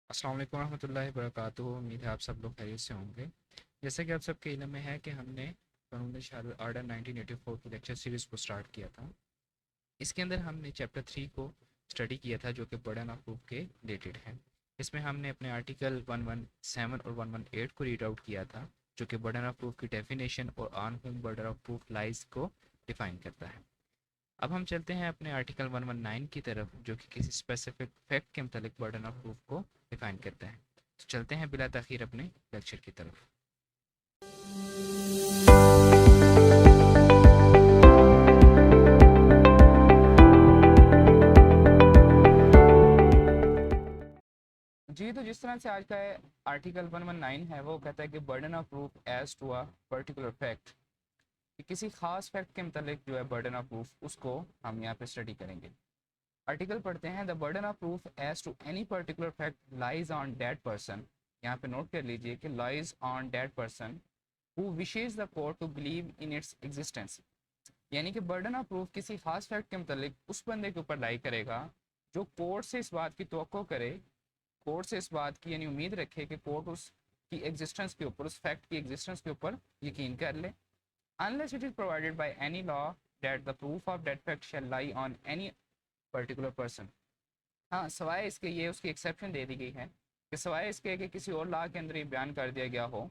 अस्सलाम वालेकुम रहमतुल्लाहि वबरकातुहू। उम्मीद है आप सब लोग खैरियत से होंगे। जैसा कि आप सबके इल्म में है कि हमने कानून शहर आर्डर 1984 की लेक्चर सीरीज़ को स्टार्ट किया था। इसके अंदर हमने चैप्टर 3 को स्टडी किया था जो कि बर्डन ऑफ प्रूफ के रिलेटेड है। इसमें हमने अपने आर्टिकल 117 और 118 को रीड आउट किया था जो कि बर्डन ऑफ प्रूफ की डेफिनेशन और on home burden of proof lies को डिफाइन करता है। अब हम चलते हैं अपने आर्टिकल 119 की तरफ जो कि किसी स्पेसिफिक फैक्ट के मतलब बर्डन ऑफ प्रूफ को डिफाइन करता है। तो चलते हैं बिला ताखीर अपने लेक्चर की तरफ। जी, तो जिस तरह से आज का आर्टिकल 119 है वो कहता है कि burden of proof as to a particular fact, कि किसी खास फैक्ट के मतलब जो है बर्डन ऑफ प्रूफ उसको हम यहाँ पे स्टडी करेंगे। आर्टिकल पढ़ते हैं, the burden of proof as to any particular fact lies on that person. यहाँ पे नोट कर लीजिए कि lies on that person who wishes the court to believe in its existence. यानी कि बर्डन ऑफ प्रूफ किसी खास फैक्ट के मतलब उस बंदे के ऊपर लाई करेगा जो कोर्ट से इस बात की तवक्को करे, कोर्ट से इस बात की यानी उम्मीद रखे कि कोर्ट उसकी एग्जिस्टेंस के ऊपर, उस फैक्ट की एग्जिस्टेंस के ऊपर यकीन कर ले। Unless it is provided by any law that the proof of that fact shall lie on any particular person. हाँ, सवाए इसके ये उसकी एक्सेप्शन दे दी गई है कि सवाए इसके कि किसी और लॉ के अंदर ये बयान कर दिया गया हो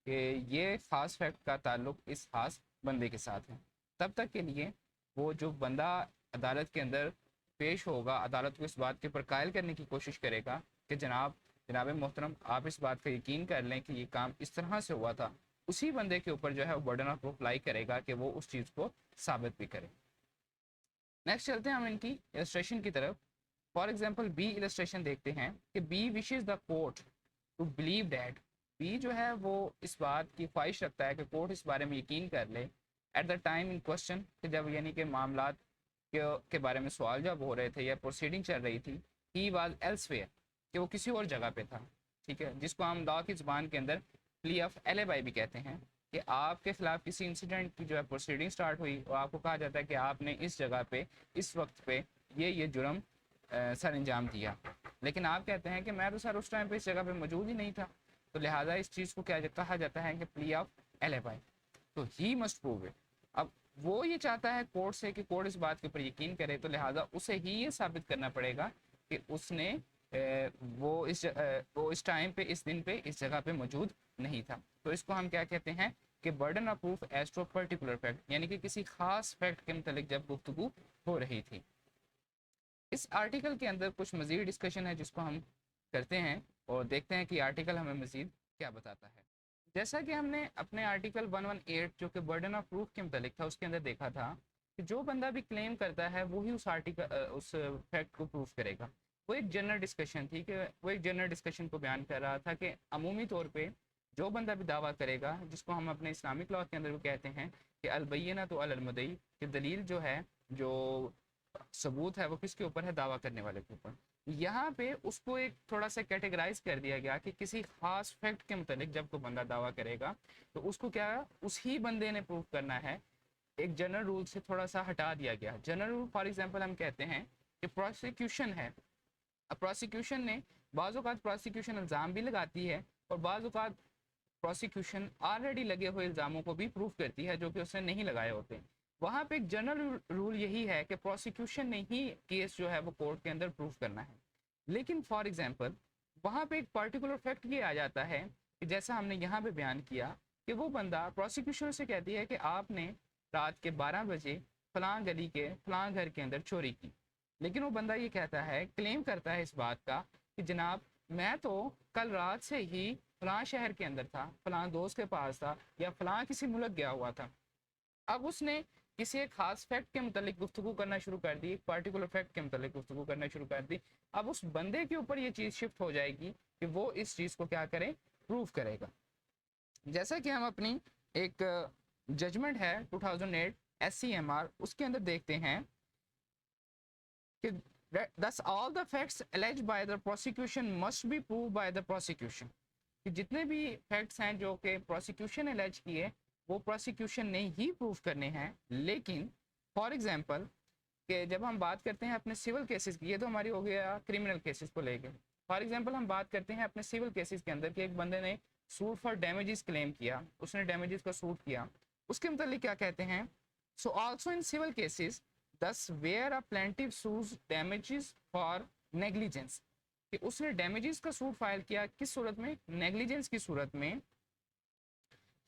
कि ये खास फैक्ट का ताल्लुक इस खास बंदे के साथ है, तब तक के लिए वो जो बंदा अदालत के अंदर पेश होगा, अदालत को इस बात के ऊपर कायल करने की कोशिश करेगा कि जनाब मोहतरम आप इस बात का यकीन कर लें कि ये काम इस तरह से हुआ था, उसी बंदे के ऊपर जो है वो बर्डन ऑफ प्रूफ अप्लाई करेगा कि वो उस चीज़ को साबित भी करे। नेक्स्ट चलते हैं हम इनकी इलस्ट्रेशन की तरफ। फॉर एग्जाम्पल बी इलस्ट्रेशन देखते हैं कि B wishes the court to believe that. B जो है वो इस बात की ख्वाहिश रखता है कि कोर्ट इस बारे में यकीन कर ले at the time in question, कि जब यानी कि मामला के बारे में सवाल जब हो रहे थे या प्रोसीडिंग चल रही थी, ही वाज एल्सवेयर, कि वो किसी और जगह पे था। ठीक है, जिसको हम लॉ की ज़बान के अंदर प्ली ऑफ एलेबाई भी कहते हैं, कि आपके खिलाफ किसी इंसिडेंट की जो है प्रोसीडिंग स्टार्ट हुई और आपको कहा जाता है कि आपने इस जगह पे इस वक्त पे ये जुर्म सर अंजाम दिया, लेकिन आप कहते हैं कि मैं तो सर उस टाइम पे इस जगह पे मौजूद ही नहीं था। तो लिहाजा इस चीज़ को क्या कहा जाता है कि प्ली ऑफ एलेबाई। तो ही मस्ट प्रूव इट। अब वो ये चाहता है कोर्ट से कि कोर्ट इस बात के ऊपर यकीन करे, तो लिहाजा उसे ही ये साबित करना पड़ेगा कि उसने वो इस टाइम पे, इस दिन पे, इस जगह पे मौजूद नहीं था। तो इसको हम क्या कहते हैं कि burden of proof as to particular fact, यानी कि किसी खास फैक्ट के मतलब जब गुफ्तगू हो रही थी। इस आर्टिकल के अंदर कुछ मज़ीद डिस्कशन है जिसको हम करते हैं और देखते हैं कि आर्टिकल हमें मज़ीद क्या बताता है। जैसा कि हमने अपने आर्टिकल 118 जो कि बर्डन ऑफ प्रूफ के मतलब था उसके अंदर देखा था कि जो बंदा भी क्लेम करता है वही उस आर्टिकल उस फैक्ट को प्रूफ करेगा। वो एक जनरल डिस्कशन थी कि वो एक जनरल डिस्कशन को बयान कर रहा था कि अमूमी तौर पे जो बंदा भी दावा करेगा, जिसको हम अपने इस्लामिक लॉ के अंदर भी कहते हैं कि अलबैना तो अल मुद्दई, कि दलील जो है, जो सबूत है वो किसके ऊपर है, दावा करने वाले के ऊपर। यहाँ पे उसको एक थोड़ा सा कैटेगराइज कर दिया गया कि किसी खास फैक्ट के मुतालिक जब कोई बंदा दावा करेगा तो उसको क्या, उसी बंदे ने प्रूव करना है। एक जनरल रूल से थोड़ा सा हटा दिया गया। जनरल रूल फॉर एग्जांपल हम कहते हैं कि प्रोसिक्यूशन है, अब प्रोसिक्यूशन ने बाज़ औक़ात प्रोसिक्यूशन इल्ज़ाम भी लगाती है और बाज़ औक़ात प्रोसिक्यूशन ऑलरेडी लगे हुए इल्ज़ामों को भी प्रूफ करती है जो कि उसने नहीं लगाए होते। वहाँ पे एक जनरल रूल यही है कि प्रोसिक्यूशन ने ही केस जो है वो कोर्ट के अंदर प्रूफ करना है। लेकिन फॉर एग्जांपल वहाँ पे एक पर्टिकुलर फैक्ट ये आ जाता है कि जैसा हमने यहाँ पे बयान किया कि वो बंदा प्रोसिक्यूशन से कहती है कि आपने रात के 12 बजे फलां गली के फलां घर के अंदर चोरी की। लेकिन वो बंदा ये कहता है, क्लेम करता है इस बात का कि जनाब मैं तो कल रात से ही फलां शहर के अंदर था, फलां दोस्त के पास था या फलां किसी मुल्क गया हुआ था। अब उसने किसी एक खास फैक्ट के मतलब गुफ्तगू करना शुरू कर दी, एक पर्टिकुलर फैक्ट के मतलब गुफ्तगू करना शुरू कर दी। अब उस बंदे के ऊपर ये चीज़ शिफ्ट हो जाएगी कि वो इस चीज़ को क्या करे, प्रूव करेगा। जैसा कि हम अपनी एक जजमेंट है 2008 SCMR उसके अंदर देखते हैं कि thus all the facts alleged by the prosecution must be proved by the prosecution, कि जितने भी फैक्ट्स हैं जो कि प्रोसिक्यूशन एलेज किए वो प्रोसिक्यूशन ने ही प्रूव करने हैं। लेकिन फॉर एग्जांपल कि जब हम बात करते हैं अपने सिविल केसेस की, ये तो हमारी हो गया क्रिमिनल केसेस को लेकर, फॉर एग्जाम्पल हम बात करते हैं अपने सिविल केसेस के अंदर कि एक बंदे ने सूट फॉर डैमेजेस क्लेम किया, उसने डैमेजेस का सूट किया, उसके मतलब क्या कहते हैं, so also in civil cases those where a plaintiff sues damages for negligence, कि उसने डैमेजेस का सूट फाइल किया किस सूरत में, नेग्लिजेंस की सूरत में,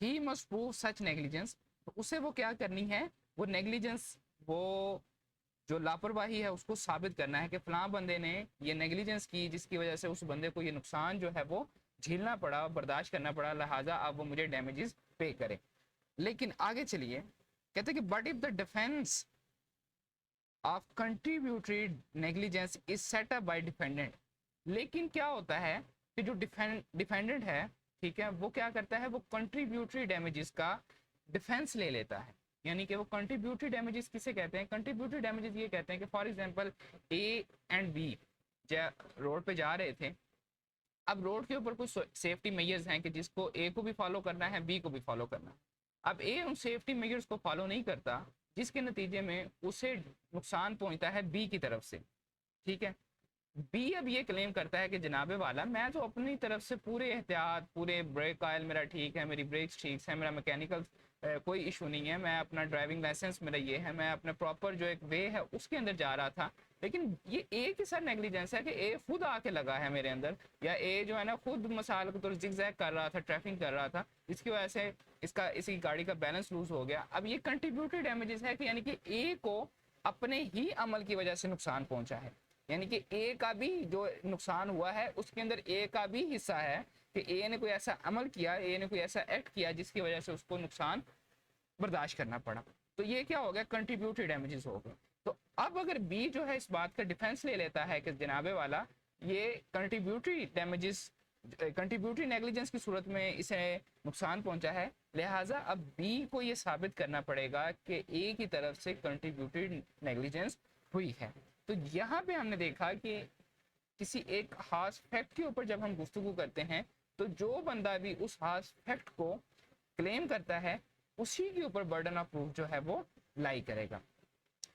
he must prove such negligence, तो उसे वो क्या करनी है, वो नेग्लिजेंस, वो जो लापरवाही है उसको साबित करना है कि फलां बंदे ने ये नेग्लिजेंस की जिसकी वजह से उस बंदे को ये नुकसान जो है वो झेलना पड़ा, बर्दाश्त करना पड़ा, लिहाजा अब वो मुझे डैमेजेस पे करे। लेकिन आगे चलिए, कहते हैं कि but if the defence of contributory negligence is set up by defendant, लेकिन क्या होता है कि जो डिफेंडेंट है, ठीक है, वो क्या करता है, वो कंट्रीब्यूटरी डैमेजेस का डिफेंस ले लेता है। यानी कि वो कंट्रीब्यूटरी डैमेजेस किसे कहते हैं, कंट्रीब्यूटरी डैमेजेस ये कहते हैं कि for example A and B road पे जा रहे थे, अब रोड के ऊपर कुछ सेफ्टी मेजर्स हैं कि जिसको ए को भी फॉलो करना है, बी को भी फॉलो करना है। अब ए उन सेफ्टी मेजर्स को फॉलो नहीं करता, जिसके नतीजे में उसे नुकसान पहुंचता है बी की तरफ से, ठीक है। बी अब ये क्लेम करता है कि जनाबे वाला, मैं तो अपनी तरफ से पूरे एहतियात, पूरे ब्रेक ऑयल मेरा ठीक है, मेरी ब्रेक्स ठीक है, मेरा मैकेनिकल कोई इशू नहीं है, मैं अपना ड्राइविंग लाइसेंस मेरा ये है, मैं अपने प्रॉपर जो एक वे है उसके अंदर जा रहा था। लेकिन ये ए के साथ नेग्लिजेंस है कि ए खुद आके लगा है मेरे अंदर, या ए जो है ना खुद मसाल को तो जिगजैग कर रहा था, ट्रैफिक कर रहा था, इसकी वजह से इसी गाड़ी का बैलेंस लूज हो गया। अब ये कंट्रीब्यूटरी डैमेजेस है कि यानी कि ए को अपने ही अमल की वजह से नुकसान पहुंचा है, यानी कि ए का भी जो नुकसान हुआ है उसके अंदर ए का भी हिस्सा है कि ए ने कोई ऐसा अमल किया, ए ने कोई ऐसा एक्ट किया जिसकी वजह से उसको नुकसान बर्दाश्त करना पड़ा। तो ये क्या हो गया, कंट्रीब्यूटरी डैमेजेस हो गए। तो अब अगर बी जो है इस बात का डिफेंस ले लेता है कि जनाबे वाला ये कंट्रीब्यूटरी डैमेजेस, कंट्रीब्यूटरी नेग्लिजेंस की सूरत में इसे नुकसान पहुंचा है, लिहाजा अब बी को ये साबित करना पड़ेगा कि ए की तरफ से कंट्रीब्यूटरी नेग्लिजेंस हुई है। तो यहाँ पे हमने देखा कि किसी एक खास फैक्ट के ऊपर जब हम गुफ्तगू करते हैं तो जो बंदा भी उस खास फैक्ट को क्लेम करता है उसी के ऊपर बर्डन ऑफ प्रूफ जो है वो लाई करेगा।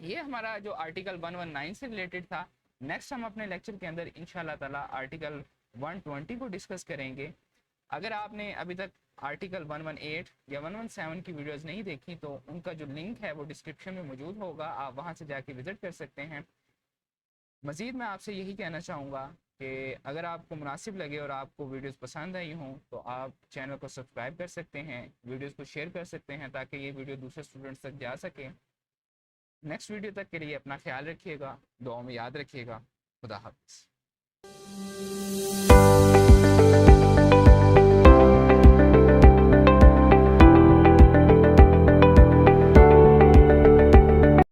ये हमारा जो आर्टिकल 119 से रिलेटेड था। नेक्स्ट हम अपने लेक्चर के अंदर इंशाल्लाह ताला आर्टिकल 120 को डिस्कस करेंगे। अगर आपने अभी तक आर्टिकल 118 या 117 की वीडियोस नहीं देखी तो उनका जो लिंक है वो डिस्क्रिप्शन में मौजूद होगा, आप वहाँ से जाके विजिट कर सकते हैं। मज़ीद मैं आपसे यही कहना चाहूँगा कि अगर आपको मुनासिब लगे और आपको वीडियोस पसंद आई हों तो आप चैनल को सब्सक्राइब कर सकते हैं, वीडियोस को शेयर कर सकते हैं ताकि ये वीडियो दूसरे स्टूडेंट्स तक जा सके। नेक्स्ट वीडियो तक के लिए अपना ख्याल रखिएगा, दुआ में याद रखिएगा। खुदा हाफ़िज़।